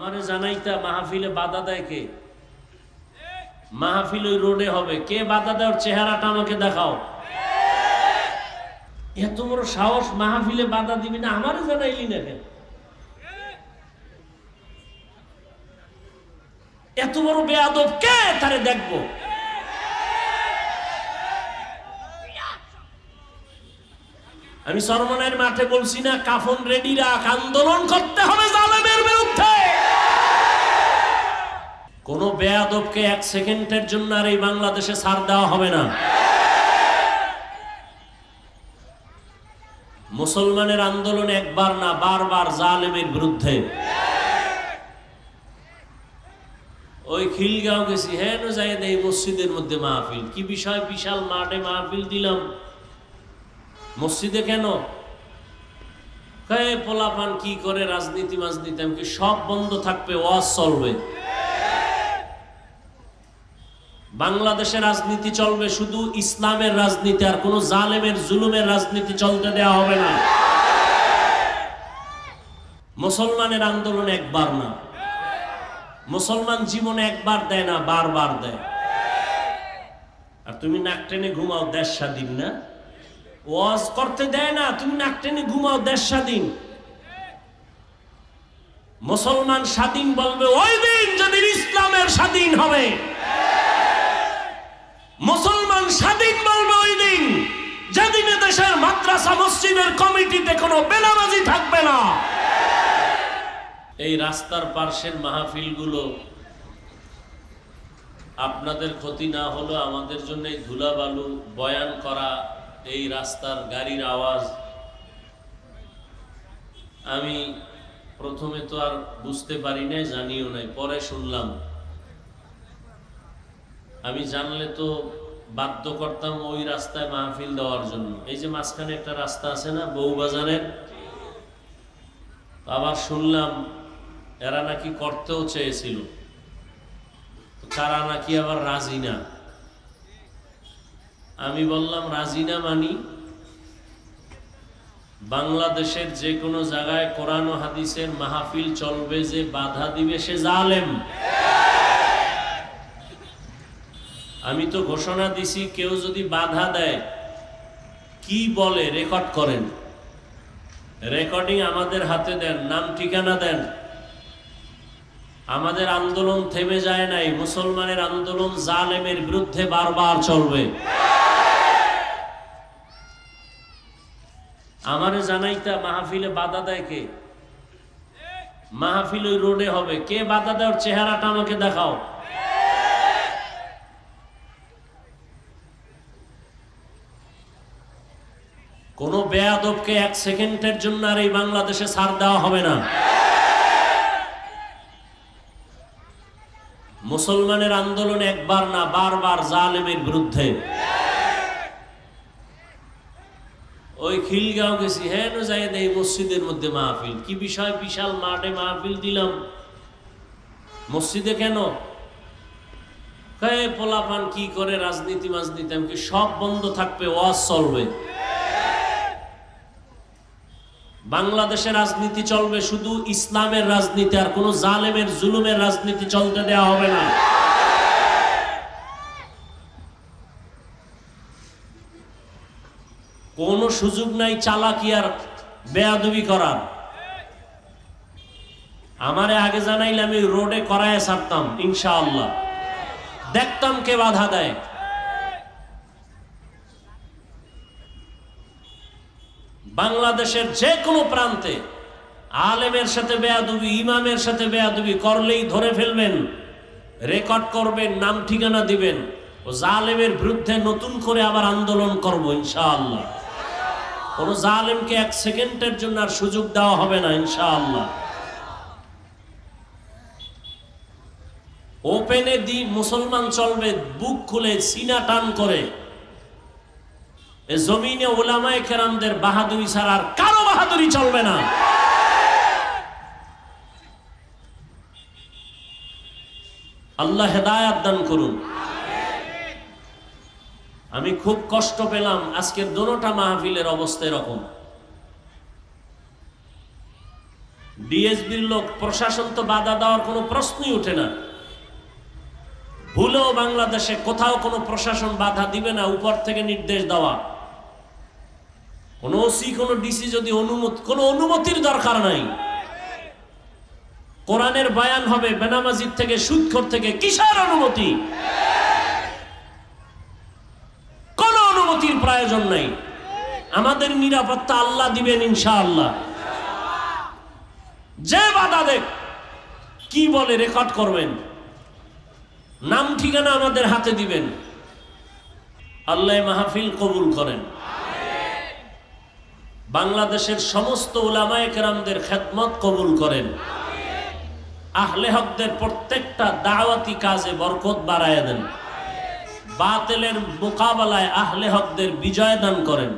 আমারে জানাইতা মাহফিলে বাধা দেয় কে? মাহফিল ওই রোডে হবে, কে বাধা দেওয়ার চেহারাটা আমাকে দেখাও। এত বড় সাহস, মাহফিলে বাধা দিবি না, আমারে জানাইলি না কেন? এত বড় বেয়াদব কে? তারে দেখবো। আমি সরমনের মাঠে বলছি না, কাফন রেডি রাখ, আন্দোলন করতে হবে জালেমের বিরুদ্ধে। কোন বেয়াদবকে এক সেকেন্ডের জন্য আর এই বাংলাদেশে ছাড় দেওয়া হবে না। মুসলমানের আন্দোলন একবার না, বারবার জালেমের বিরুদ্ধে। ওই খিলগাঁও গেছি, হ্যাঁ যাই এই মসজিদের মধ্যে মাহফিল, কি বিষয়? বিশাল মাঠে মাহফিল দিলাম, মসজিদে কেন? পোলাপান কি করে রাজনীতি মাজনীতি, আমি কি সব বন্ধ থাকবে, ওয়াজ চলবে। বাংলাদেশের রাজনীতি চলবে শুধু ইসলামের রাজনীতি, আর কোন জালেমের জুলুমের রাজনীতি চলতে দেওয়া হবে না। মুসলমানের আন্দোলন একবার না, মুসলমান জীবনে একবার দেয় না, বারবার দেয়। আর তুমি নাক টেনে ঘুমাও, দেশ স্বাধীন না? ওয়াজ করতে দেয় না, তুমি নাক টেনে ঘুমাও, দেশ স্বাধীন। মুসলমান স্বাধীন বলবে ওই দিন যেদিন ইসলামের স্বাধীন হবে। মুসলমান স্বাধীন বলবে ওই দিন যেদিনে দেশের মাদ্রাসা মসজিদের কমিটিতে কোনো বেনামাজি থাকবে না। এই রাস্তার পার্শ্বের মাহফিলগুলো আপনাদের ক্ষতি না হলো, আমাদের জন্য এই ধুলাবালু বয়ান করা, এই রাস্তার গাড়ির আওয়াজ। আমি প্রথমে তো আর বুঝতে পারি নাই, জানিও নাই, পরে শুনলাম। আমি জানলে তো বাধ্য করতাম ওই রাস্তায় মাহফিল দেওয়ার জন্য। এই যে মাঝখানে একটা রাস্তা আছে না, বউবাজারের, আবার শুনলাম এরা নাকি করতেও চেয়েছিল, তারা নাকি আবার রাজি না। আমি বললাম রাজি না মানি, বাংলাদেশের যে কোনো জায়গায় কোরআন ও হাদিসের মাহফিল চলবে, যে বাধা দিবে সে জালেম। আমি তো ঘোষণা দিছি, কেউ যদি বাধা দেয়, কি বলে রেকর্ড করেন, রেকর্ডিং আমাদের হাতে দেন, নাম ঠিকানা দেন। আমাদের আন্দোলন থেমে যায় নাই, মুসলমানের আন্দোলন জালেমের বিরুদ্ধে বারবার চলবে। আমারে জানাইতা মাহফিলে বাধা দেয় কে? মাহফিল ওই রোডে হবে, কে বাধা দেওয়ার চেহারাটা আমাকে দেখাও। কোন বেয়াদবকে এক সেকেন্ডের জন্য আর এই বাংলাদেশে ছাড় দেওয়া হবে না। মুসলমানের আন্দোলন একবার না, বারবার জালেমের বিরুদ্ধে। ওই খিলগাঁও গেছি, হ্যাঁ যাই এই মসজিদের মধ্যে মাহফিল, কি বিষয়? বিশাল মাঠে মাহফিল দিলাম, মসজিদে কেন? পোলাপান কি করে রাজনীতি মাজনীতি, আমি কি সব বন্ধ থাকবে, ওয়াজ চলবে। বাংলাদেশের রাজনীতি চলবে শুধু ইসলামের রাজনীতি, আর কোন জালেমের জুলুমের রাজনীতি চলতে দেওয়া হবে না। কোন সুযোগ নাই চালাকি আর বেয়াদবি করার। আমারে আগে জানাইলে আমি রোডে করায় ছাড়তাম, ইনশাআল্লাহ। দেখতাম কে বাধা দেয়। বাংলাদেশের যে কোনো প্রান্তে আলেমের সাথে বেয়াদবি, ইমামের সাথে বেয়াদবি করলেই ধরে ফেলবেন, রেকর্ড করবেন, নাম ঠিকানা দিবেন। ও জালেমের বিরুদ্ধে নতুন করে আবার আন্দোলন করব ইনশাআল্লাহ। কোন জালেমকে এক সেকেন্ডের জন্য আর সুযোগ দেওয়া হবে না ইনশাআল্লাহ। ওপেনে মুসলমান চলবে, বুক খুলে সিনা টান করে। জমিনে উলামায়ে কেরামদের বাহাদুরি ছাড়া আর কারো বাহাদুরি চলবে না। আল্লাহ হেদায়েত দান করুন। আমি খুব কষ্ট পেলাম, আজকের দোনোটা মাহফিলের অবস্থা এরকম। ডিএসবির লোক, প্রশাসন তো বাধা দেওয়ার কোনো প্রশ্নই ওঠে না। ভুলেও বাংলাদেশে কোথাও কোনো প্রশাসন বাধা দিবে না, উপর থেকে নির্দেশ দেওয়া। কোনো ওসি, কোনো ডিসি যদি কোনো অনুমতির দরকার নাই। কোরআনের বয়ান হবে বেনামাজির থেকে, সুদখোর থেকে, কিসের অনুমতি? কোনো অনুমতির প্রয়োজন নাই। আমাদের নিরাপত্তা আল্লাহ দিবেন ইনশাআল্লাহ। যে বাধা দেখ, কি বলে রেকর্ড করবেন, নাম ঠিকানা আমাদের হাতে দিবেন। আল্লাহ মাহফিল কবুল করেন। বাংলাদেশের সমস্ত উলামায়ে কেরামদের খেদমত কবুল করেন। আহলে হকদের প্রত্যেকটা দাওয়াতি কাজে বরকত বাড়ায় দেন। বাতিলের মোকাবেলায় আহলে হকদের বিজয় দান করেন।